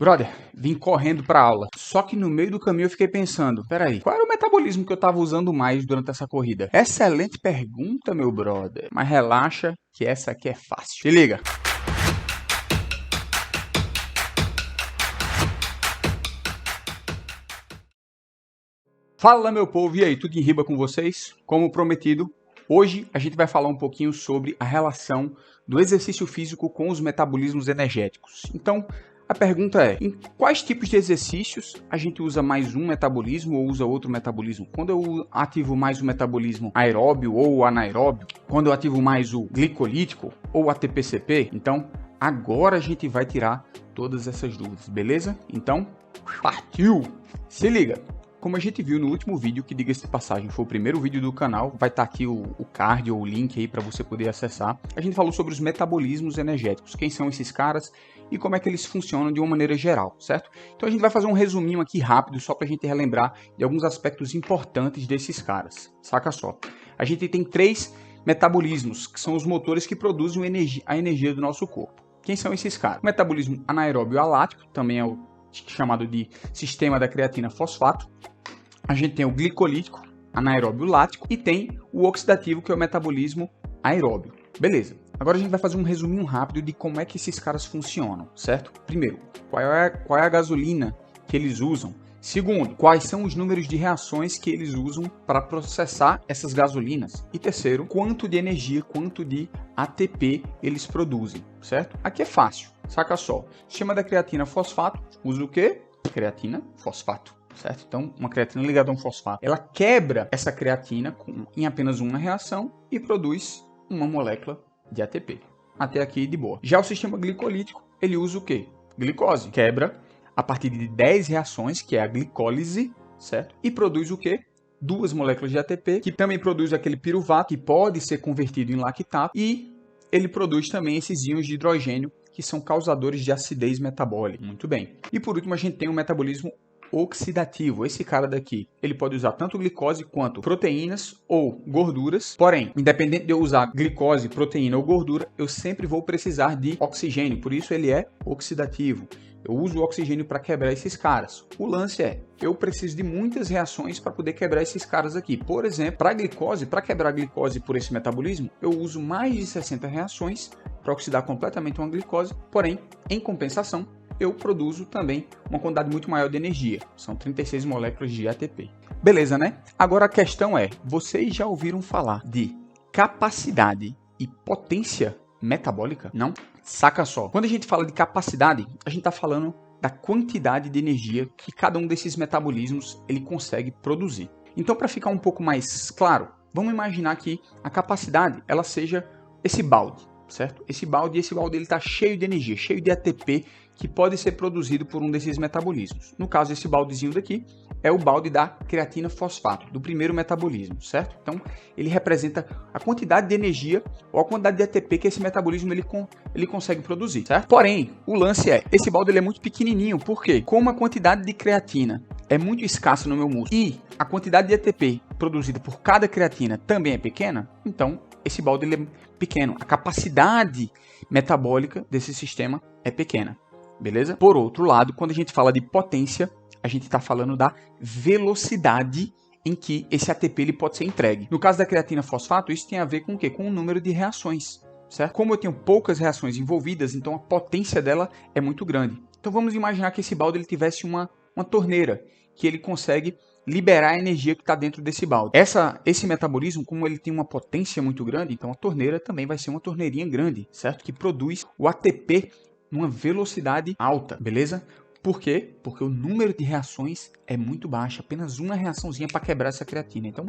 Brother, vim correndo pra aula. Só que no meio do caminho eu fiquei pensando, peraí, qual era o metabolismo que eu tava usando mais durante essa corrida? Excelente pergunta, meu brother. Mas relaxa que essa aqui é fácil. Se liga. Fala, meu povo, e aí, tudo em riba com vocês? Como prometido, hoje a gente vai falar um pouquinho sobre a relação do exercício físico com os metabolismos energéticos. Então, a pergunta é, em quais tipos de exercícios a gente usa mais um metabolismo ou usa outro metabolismo? Quando eu ativo mais o metabolismo aeróbio ou anaeróbio? Quando eu ativo mais o glicolítico ou ATP-CP? Então, agora a gente vai tirar todas essas dúvidas, beleza? Então, partiu! Se liga! Como a gente viu no último vídeo, que diga-se de passagem, foi o primeiro vídeo do canal, vai estar aqui o card ou o link aí para você poder acessar. A gente falou sobre os metabolismos energéticos, quem são esses caras e como é que eles funcionam de uma maneira geral, certo? Então a gente vai fazer um resuminho aqui rápido, só para a gente relembrar de alguns aspectos importantes desses caras. Saca só. A gente tem 3 metabolismos, que são os motores que produzem a energia do nosso corpo. Quem são esses caras? O metabolismo anaeróbio alático, também é o chamado de sistema da creatina fosfato. A gente tem o glicolítico, anaeróbio lático, e tem o oxidativo, que é o metabolismo aeróbio. Beleza. Agora a gente vai fazer um resuminho rápido de como é que esses caras funcionam, certo? Primeiro, qual é a gasolina que eles usam? Segundo, quais são os números de reações que eles usam para processar essas gasolinas? E terceiro, quanto de energia, quanto de ATP eles produzem, certo? Aqui é fácil, saca só. Sistema da creatina fosfato usa o quê? Creatina fosfato, certo? Então, uma creatina ligada a um fosfato, ela quebra essa creatina em apenas uma reação e produz uma molécula de ATP. Até aqui de boa. Já o sistema glicolítico, ele usa o quê? Glicose. Quebra a partir de 10 reações, que é a glicólise, certo? E produz o quê? 2 moléculas de ATP, que também produz aquele piruvato, que pode ser convertido em lactato, e ele produz também esses íons de hidrogênio, que são causadores de acidez metabólica. Muito bem. E por último, a gente tem o metabolismo oxidativo. Esse cara daqui, ele pode usar tanto glicose quanto proteínas ou gorduras. Porém, independente de eu usar glicose, proteína ou gordura, eu sempre vou precisar de oxigênio. Por isso ele é oxidativo. Eu uso o oxigênio para quebrar esses caras. O lance é, eu preciso de muitas reações para poder quebrar esses caras aqui. Por exemplo, para a glicose, para quebrar a glicose por esse metabolismo, eu uso mais de 60 reações para oxidar completamente uma glicose. Porém, em compensação, eu produzo também uma quantidade muito maior de energia. São 36 moléculas de ATP. Beleza, né? Agora a questão é, vocês já ouviram falar de capacidade e potência metabólica? Não? Saca só. Quando a gente fala de capacidade, a gente está falando da quantidade de energia que cada um desses metabolismos ele consegue produzir. Então, para ficar um pouco mais claro, vamos imaginar que a capacidade ela seja esse balde, certo? Esse balde ele está cheio de energia, cheio de ATP que pode ser produzido por um desses metabolismos. No caso, esse baldezinho daqui é o balde da creatina fosfato, do primeiro metabolismo, certo? Então, ele representa a quantidade de energia ou a quantidade de ATP que esse metabolismo ele consegue produzir, certo? Porém, o lance é, esse balde ele é muito pequenininho, por quê? Como a quantidade de creatina é muito escassa no meu músculo e a quantidade de ATP produzida por cada creatina também é pequena, então esse balde ele é pequeno. A capacidade metabólica desse sistema é pequena. Beleza? Por outro lado, quando a gente fala de potência, a gente está falando da velocidade em que esse ATP ele pode ser entregue. No caso da creatina fosfato, isso tem a ver com o quê? Com o número de reações, certo? Como eu tenho poucas reações envolvidas, então a potência dela é muito grande. Então vamos imaginar que esse balde ele tivesse uma torneira, que ele consegue liberar a energia que está dentro desse balde. Esse metabolismo, como ele tem uma potência muito grande, então a torneira também vai ser uma torneirinha grande, certo? Que produz o ATP numa velocidade alta, beleza? Por quê? Porque o número de reações é muito baixo, apenas uma reaçãozinha para quebrar essa creatina. Então,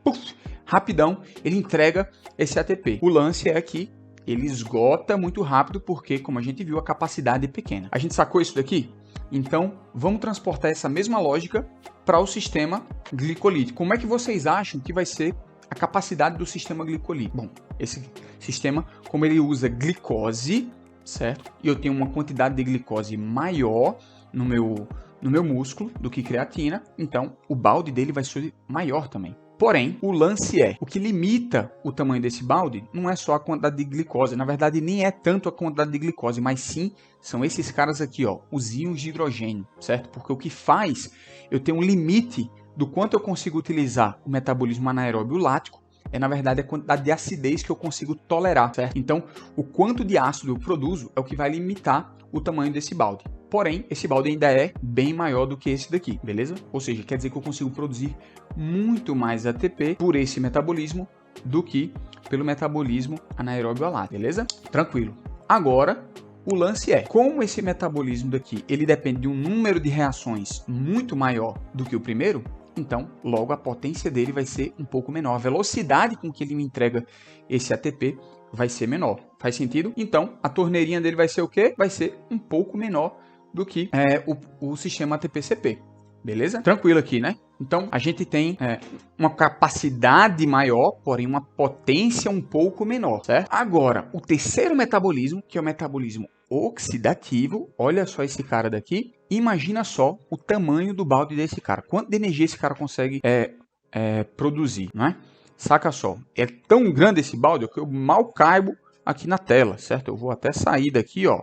puff, rapidão, ele entrega esse ATP. O lance é que ele esgota muito rápido porque, como a gente viu, a capacidade é pequena. A gente sacou isso daqui? Então, vamos transportar essa mesma lógica para o sistema glicolítico. Como é que vocês acham que vai ser a capacidade do sistema glicolítico? Bom, esse sistema, como ele usa glicose, certo? E eu tenho uma quantidade de glicose maior no meu músculo do que creatina, então o balde dele vai ser maior também. Porém, o lance é, o que limita o tamanho desse balde não é só a quantidade de glicose, na verdade nem é tanto a quantidade de glicose, mas sim são esses caras aqui, ó, os íons de hidrogênio, certo? Porque o que faz eu ter um limite do quanto eu consigo utilizar o metabolismo anaeróbio lático é, na verdade, a quantidade de acidez que eu consigo tolerar, certo? Então, o quanto de ácido eu produzo é o que vai limitar o tamanho desse balde. Porém, esse balde ainda é bem maior do que esse daqui, beleza? Ou seja, quer dizer que eu consigo produzir muito mais ATP por esse metabolismo do que pelo metabolismo anaeróbio alático, beleza? Tranquilo. Agora, o lance é, como esse metabolismo daqui, ele depende de um número de reações muito maior do que o primeiro, então, logo a potência dele vai ser um pouco menor. A velocidade com que ele me entrega esse ATP vai ser menor. Faz sentido? Então, a torneirinha dele vai ser o quê? Vai ser um pouco menor do que o sistema ATP-CP. Beleza? Tranquilo aqui, né? Então, a gente tem uma capacidade maior, porém uma potência um pouco menor, certo? Agora, o terceiro metabolismo, que é o metabolismo oxidativo, olha só esse cara daqui, imagina só o tamanho do balde desse cara, quanto de energia esse cara consegue produzir, não é? Saca só, é tão grande esse balde que eu mal caibo aqui na tela, certo? Eu vou até sair daqui, ó.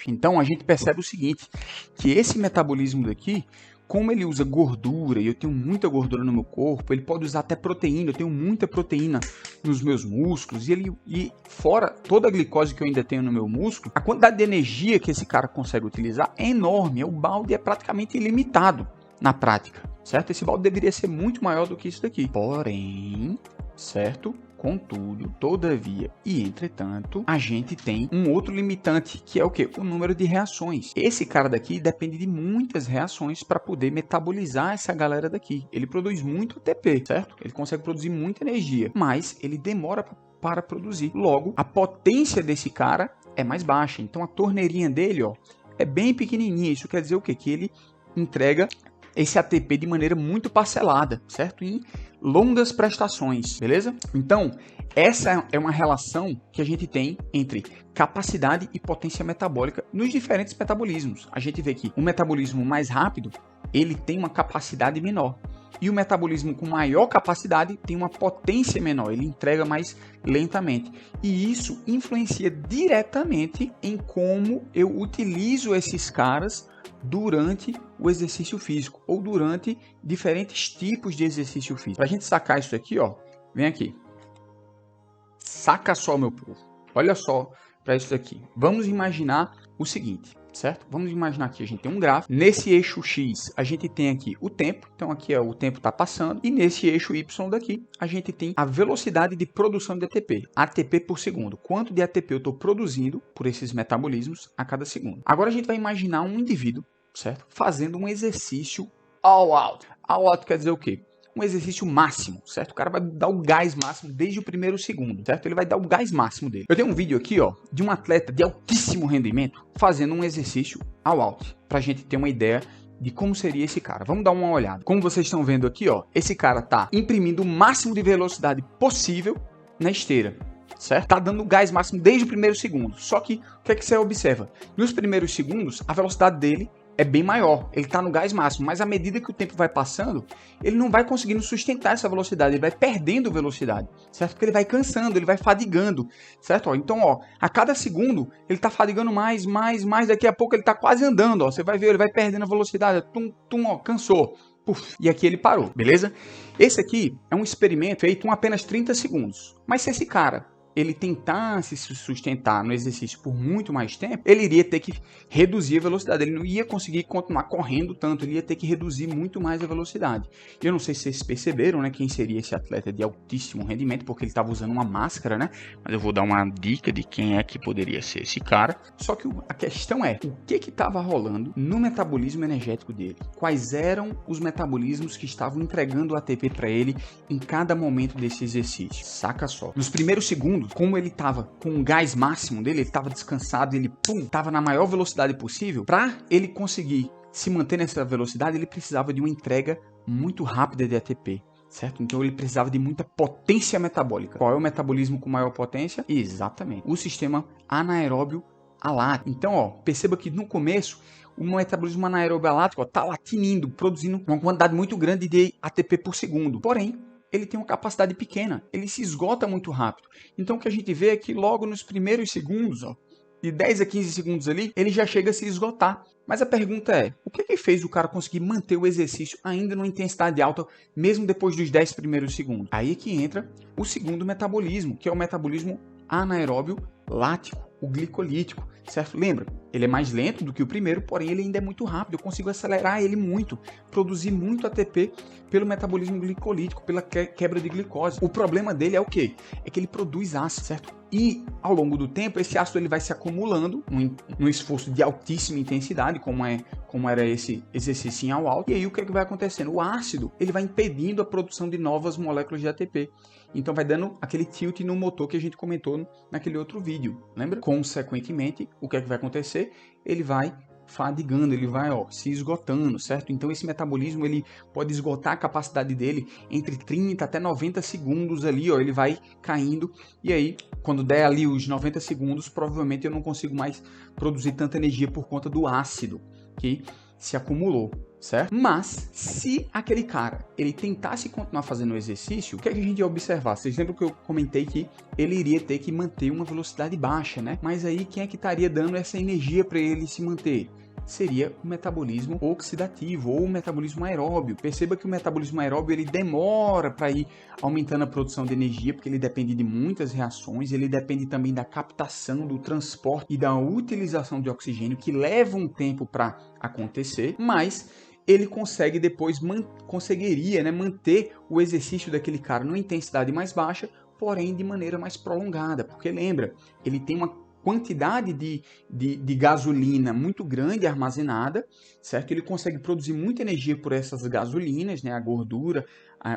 Então, a gente percebe o seguinte, que esse metabolismo daqui, como ele usa gordura, e eu tenho muita gordura no meu corpo, ele pode usar até proteína, eu tenho muita proteína nos meus músculos, e fora toda a glicose que eu ainda tenho no meu músculo, a quantidade de energia que esse cara consegue utilizar é enorme, o balde é praticamente ilimitado na prática, certo? Esse balde deveria ser muito maior do que isso daqui. Porém, certo? Contudo, todavia e entretanto, a gente tem um outro limitante, que é o quê? O número de reações. Esse cara daqui depende de muitas reações para poder metabolizar essa galera daqui. Ele produz muito ATP, certo? Ele consegue produzir muita energia, mas ele demora para produzir. Logo, a potência desse cara é mais baixa. Então, a torneirinha dele, ó, é bem pequenininha. Isso quer dizer o quê? Que ele entrega esse ATP de maneira muito parcelada, certo? Em longas prestações, beleza? Então, essa é uma relação que a gente tem entre capacidade e potência metabólica nos diferentes metabolismos. A gente vê que o metabolismo mais rápido, ele tem uma capacidade menor. E o metabolismo com maior capacidade tem uma potência menor, ele entrega mais lentamente. E isso influencia diretamente em como eu utilizo esses caras durante o exercício físico ou durante diferentes tipos de exercício físico. Para a gente sacar isso aqui, ó, vem aqui. Saca só, meu povo. Olha só para isso aqui. Vamos imaginar o seguinte, certo? Vamos imaginar que a gente tem um gráfico. Nesse eixo X, a gente tem aqui o tempo. Então, aqui o tempo está passando. E nesse eixo Y daqui, a gente tem a velocidade de produção de ATP. ATP por segundo. Quanto de ATP eu estou produzindo por esses metabolismos a cada segundo. Agora, a gente vai imaginar um indivíduo, certo? Fazendo um exercício all out. All out quer dizer o quê? Um exercício máximo, certo? O cara vai dar o gás máximo desde o primeiro segundo, certo? Ele vai dar o gás máximo dele. Eu tenho um vídeo aqui, ó, de um atleta de altíssimo rendimento fazendo um exercício all out, pra gente ter uma ideia de como seria esse cara. Vamos dar uma olhada. Como vocês estão vendo aqui, ó, esse cara tá imprimindo o máximo de velocidade possível na esteira, certo? Tá dando o gás máximo desde o primeiro segundo. Só que, o que é que você observa? Nos primeiros segundos, a velocidade dele é bem maior, ele está no gás máximo, mas à medida que o tempo vai passando, ele não vai conseguindo sustentar essa velocidade, ele vai perdendo velocidade, certo? Porque ele vai cansando, ele vai fadigando, certo? Ó, então, ó, a cada segundo, ele está fadigando mais, daqui a pouco ele está quase andando, ó, você vai ver, ele vai perdendo a velocidade, ó, cansou, puf, e aqui ele parou, beleza? Esse aqui é um experimento feito em apenas 30 segundos, mas se esse cara ele tentasse se sustentar no exercício por muito mais tempo, ele iria ter que reduzir a velocidade, ele não ia conseguir continuar correndo tanto, ele ia ter que reduzir muito mais a velocidade. Eu não sei se vocês perceberam, né, quem seria esse atleta de altíssimo rendimento, porque ele estava usando uma máscara, né, mas eu vou dar uma dica de quem é que poderia ser esse cara. Só que a questão é, o que estava rolando no metabolismo energético dele? Quais eram os metabolismos que estavam entregando o ATP para ele em cada momento desse exercício? Saca só. Nos primeiros segundos, como ele estava com o gás máximo dele, ele estava descansado, ele estava na maior velocidade possível, para ele conseguir se manter nessa velocidade, ele precisava de uma entrega muito rápida de ATP, certo? Então ele precisava de muita potência metabólica. Qual é o metabolismo com maior potência? Exatamente, o sistema anaeróbio alático. Então, ó, perceba que no começo, o metabolismo anaeróbio alático está lá tinindo, produzindo uma quantidade muito grande de ATP por segundo. Porém, ele tem uma capacidade pequena, ele se esgota muito rápido. Então o que a gente vê é que logo nos primeiros segundos, ó, de 10 a 15 segundos ali, ele já chega a se esgotar. Mas a pergunta é, o que fez o cara conseguir manter o exercício ainda numa intensidade alta, mesmo depois dos 10 primeiros segundos? Aí que entra o segundo metabolismo, que é o metabolismo anaeróbio lático, o glicolítico, certo? Lembra? Ele é mais lento do que o primeiro, porém ele ainda é muito rápido. Eu consigo acelerar ele muito, produzir muito ATP pelo metabolismo glicolítico, pela quebra de glicose. O problema dele é o quê? É que ele produz ácido, certo? E ao longo do tempo, esse ácido ele vai se acumulando num esforço de altíssima intensidade, como era esse exercício em all out. E aí o que vai acontecendo? O ácido ele vai impedindo a produção de novas moléculas de ATP. Então vai dando aquele tilt no motor que a gente comentou naquele outro vídeo, lembra? Consequentemente, o que vai acontecer? Ele vai fadigando, ele vai se esgotando, certo? Então esse metabolismo ele pode esgotar a capacidade dele entre 30 até 90 segundos ali, ele vai caindo, e aí quando der ali os 90 segundos, provavelmente eu não consigo mais produzir tanta energia por conta do ácido que se acumulou, certo? Mas se aquele cara ele tentasse continuar fazendo o exercício, o que a gente ia observar? Vocês lembram que eu comentei que ele iria ter que manter uma velocidade baixa, né? Mas aí quem é que estaria dando essa energia para ele se manter? Seria o metabolismo oxidativo ou o metabolismo aeróbio. Perceba que o metabolismo aeróbio ele demora para ir aumentando a produção de energia, porque ele depende de muitas reações, ele depende também da captação, do transporte e da utilização de oxigênio, que leva um tempo para acontecer, mas ele consegue depois, conseguiria, né, manter o exercício daquele cara numa intensidade mais baixa, porém de maneira mais prolongada, porque lembra, ele tem uma quantidade de gasolina muito grande armazenada, certo? Ele consegue produzir muita energia por essas gasolinas, né? A gordura,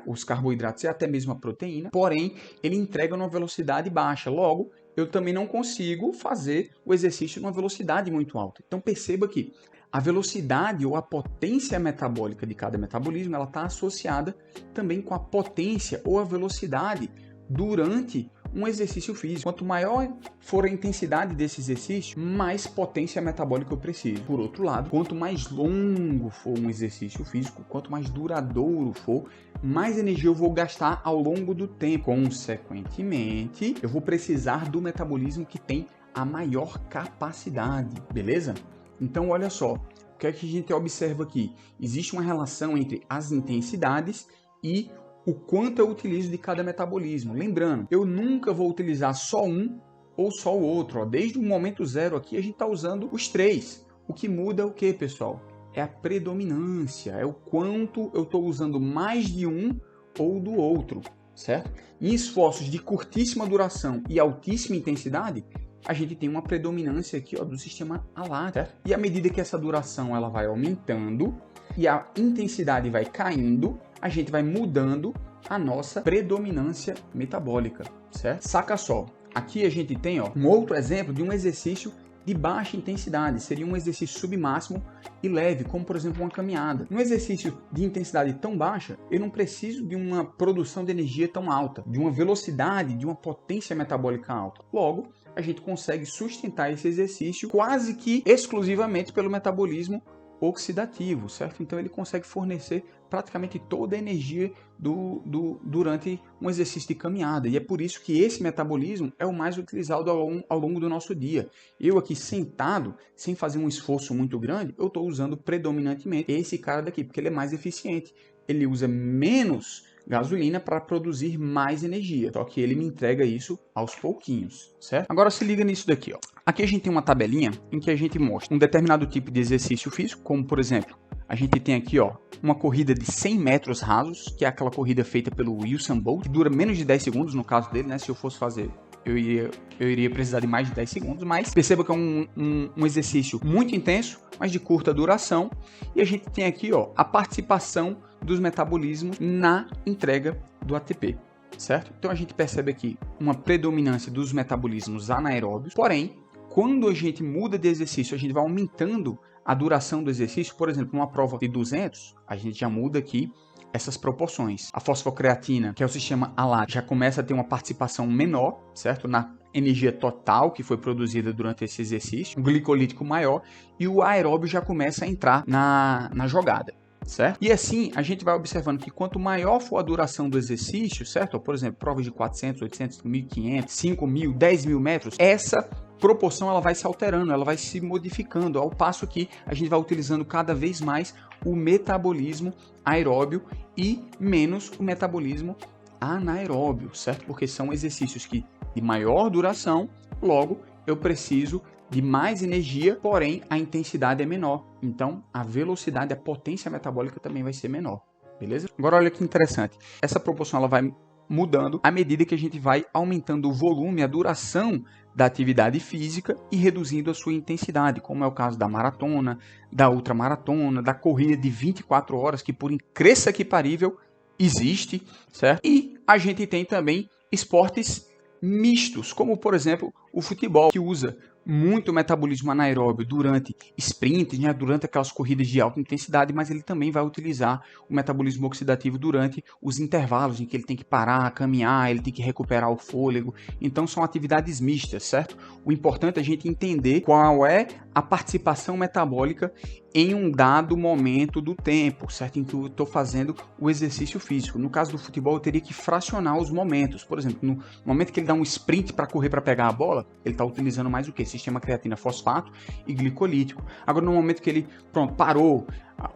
os carboidratos e até mesmo a proteína, porém ele entrega numa velocidade baixa, logo eu também não consigo fazer o exercício numa velocidade muito alta. Então perceba que a velocidade ou a potência metabólica de cada metabolismo ela está associada também com a potência ou a velocidade durante um exercício físico. Quanto maior for a intensidade desse exercício, mais potência metabólica eu preciso. Por outro lado, quanto mais longo for um exercício físico, quanto mais duradouro for, mais energia eu vou gastar ao longo do tempo. Consequentemente, eu vou precisar do metabolismo que tem a maior capacidade, beleza? Então, olha só, o que é que a gente observa aqui? Existe uma relação entre as intensidades e o quanto eu utilizo de cada metabolismo. Lembrando, eu nunca vou utilizar só um ou só o outro. Desde o momento zero aqui, a gente está usando os três. O que muda é o que, pessoal? É a predominância, é o quanto eu estou usando mais de um ou do outro, certo? Em esforços de curtíssima duração e altíssima intensidade, a gente tem uma predominância aqui do sistema alático, certo? E à medida que essa duração ela vai aumentando e a intensidade vai caindo, a gente vai mudando a nossa predominância metabólica, certo? Saca só, aqui a gente tem um outro exemplo de um exercício de baixa intensidade, seria um exercício submáximo e leve, como por exemplo uma caminhada. No exercício de intensidade tão baixa, eu não preciso de uma produção de energia tão alta, de uma velocidade, de uma potência metabólica alta. Logo, a gente consegue sustentar esse exercício quase que exclusivamente pelo metabolismo oxidativo, certo? Então ele consegue fornecer praticamente toda a energia durante um exercício de caminhada, e é por isso que esse metabolismo é o mais utilizado ao longo do nosso dia. Eu aqui sentado, sem fazer um esforço muito grande, eu estou usando predominantemente esse cara daqui, porque ele é mais eficiente, ele usa menos gasolina para produzir mais energia, só que ele me entrega isso aos pouquinhos, certo? Agora se liga nisso daqui, Aqui a gente tem uma tabelinha em que a gente mostra um determinado tipo de exercício físico, como por exemplo, a gente tem aqui uma corrida de 100 metros rasos, que é aquela corrida feita pelo Usain Bolt, que dura menos de 10 segundos no caso dele, né? Se eu fosse fazer, eu iria precisar de mais de 10 segundos, mas perceba que é um exercício muito intenso, mas de curta duração, e a gente tem aqui a participação dos metabolismos na entrega do ATP, certo? Então a gente percebe aqui uma predominância dos metabolismos anaeróbios, porém, quando a gente muda de exercício, a gente vai aumentando a duração do exercício. Por exemplo, numa prova de 200, a gente já muda aqui essas proporções. A fosfocreatina, que é o sistema alático, já começa a ter uma participação menor, certo? Na energia total que foi produzida durante esse exercício, um glicolítico maior, e o aeróbio já começa a entrar na jogada, certo? E assim, a gente vai observando que quanto maior for a duração do exercício, certo? Por exemplo, provas de 400, 800, 1.500, 5.000, 10.000 metros, essa proporção ela vai se alterando, ela vai se modificando, ao passo que a gente vai utilizando cada vez mais o metabolismo aeróbio e menos o metabolismo anaeróbio, certo? Porque são exercícios que de maior duração, logo eu preciso de mais energia, porém a intensidade é menor. Então a velocidade, a potência metabólica também vai ser menor, beleza? Agora olha que interessante, essa proporção ela vai mudando à medida que a gente vai aumentando o volume, a duração da atividade física e reduzindo a sua intensidade, como é o caso da maratona, da ultramaratona, da corrida de 24 horas, que por incrível que parível existe, certo? E a gente tem também esportes mistos, como por exemplo o futebol, que usa muito metabolismo anaeróbio durante sprints, né, durante aquelas corridas de alta intensidade, mas ele também vai utilizar o metabolismo oxidativo durante os intervalos em que ele tem que parar, caminhar, ele tem que recuperar o fôlego. Então são atividades mistas, certo? O importante é a gente entender qual é a participação metabólica em um dado momento do tempo, certo? Em que eu estou fazendo o exercício físico. No caso do futebol, eu teria que fracionar os momentos. Por exemplo, no momento que ele dá um sprint para correr, para pegar a bola, ele está utilizando mais o quê? Sistema creatina fosfato e glicolítico. Agora, no momento que ele, pronto, parou,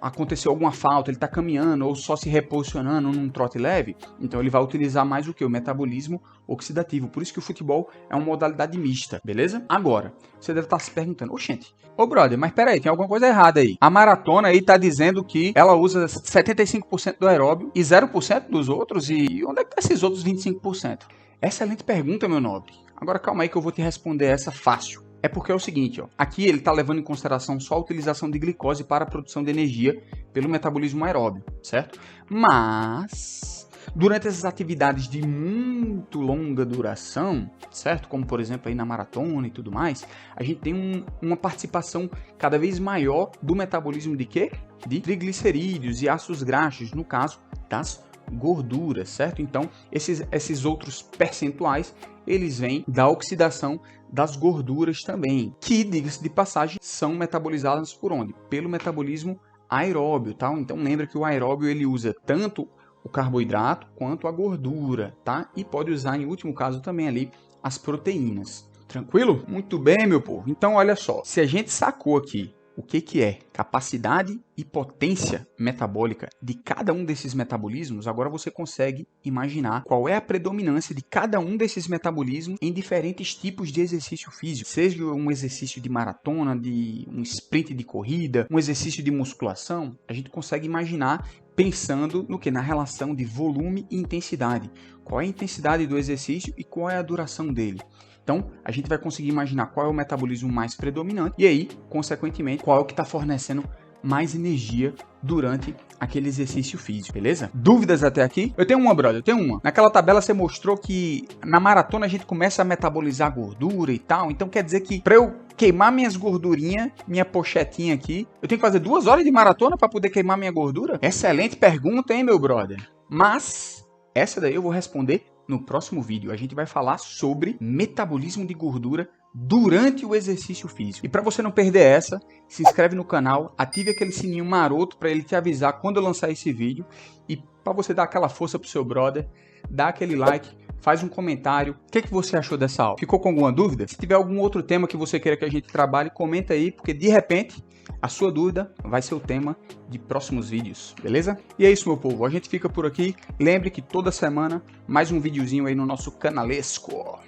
aconteceu alguma falta, ele está caminhando ou só se reposicionando num trote leve, então ele vai utilizar mais o que? O metabolismo oxidativo. Por isso que o futebol é uma modalidade mista, beleza? Agora, você deve estar se perguntando, oxente, ô brother, mas peraí, tem alguma coisa errada aí. A maratona aí tá dizendo que ela usa 75% do aeróbio e 0% dos outros, e onde é que tá esses outros 25%? Excelente pergunta, meu nobre. Agora calma aí que eu vou te responder essa fácil. É porque é o seguinte, ó, aqui ele está levando em consideração só a utilização de glicose para a produção de energia pelo metabolismo aeróbio, certo? Mas, durante essas atividades de muito longa duração, certo? Como, por exemplo, aí na maratona e tudo mais, a gente tem uma participação cada vez maior do metabolismo de quê? De triglicerídeos e ácidos graxos, no caso das gorduras, certo? Então, esses outros percentuais, eles vêm da oxidação das gorduras também, que, diga-se de passagem, são metabolizadas por onde? Pelo metabolismo aeróbio, tá? Então, lembra que o aeróbio, ele usa tanto o carboidrato quanto a gordura, tá? E pode usar, em último caso, também ali as proteínas. Tranquilo? Muito bem, meu povo. Então, olha só, se a gente sacou aqui o que é capacidade e potência metabólica de cada um desses metabolismos, agora você consegue imaginar qual é a predominância de cada um desses metabolismos em diferentes tipos de exercício físico. Seja um exercício de maratona, de um sprint de corrida, um exercício de musculação, a gente consegue imaginar pensando no que? Na relação de volume e intensidade. Qual é a intensidade do exercício e qual é a duração dele? Então, a gente vai conseguir imaginar qual é o metabolismo mais predominante e aí, consequentemente, qual é o que está fornecendo mais energia durante aquele exercício físico, beleza? Dúvidas até aqui? Eu tenho uma, brother, eu tenho uma. Naquela tabela você mostrou que na maratona a gente começa a metabolizar gordura e tal, então quer dizer que para eu queimar minhas gordurinhas, minha pochetinha aqui, eu tenho que fazer 2 horas de maratona para poder queimar minha gordura? Excelente pergunta, hein, meu brother? Mas essa daí eu vou responder no próximo vídeo. A gente vai falar sobre metabolismo de gordura durante o exercício físico. E para você não perder essa, se inscreve no canal, ative aquele sininho maroto para ele te avisar quando eu lançar esse vídeo. E para você dar aquela força pro seu brother, dá aquele like, faz um comentário. O que você achou dessa aula? Ficou com alguma dúvida? Se tiver algum outro tema que você queira que a gente trabalhe, comenta aí, porque de repente a sua dúvida vai ser o tema de próximos vídeos, beleza? E é isso, meu povo, a gente fica por aqui. Lembre que toda semana mais um videozinho aí no nosso canalesco.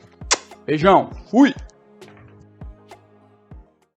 Beijão, fui!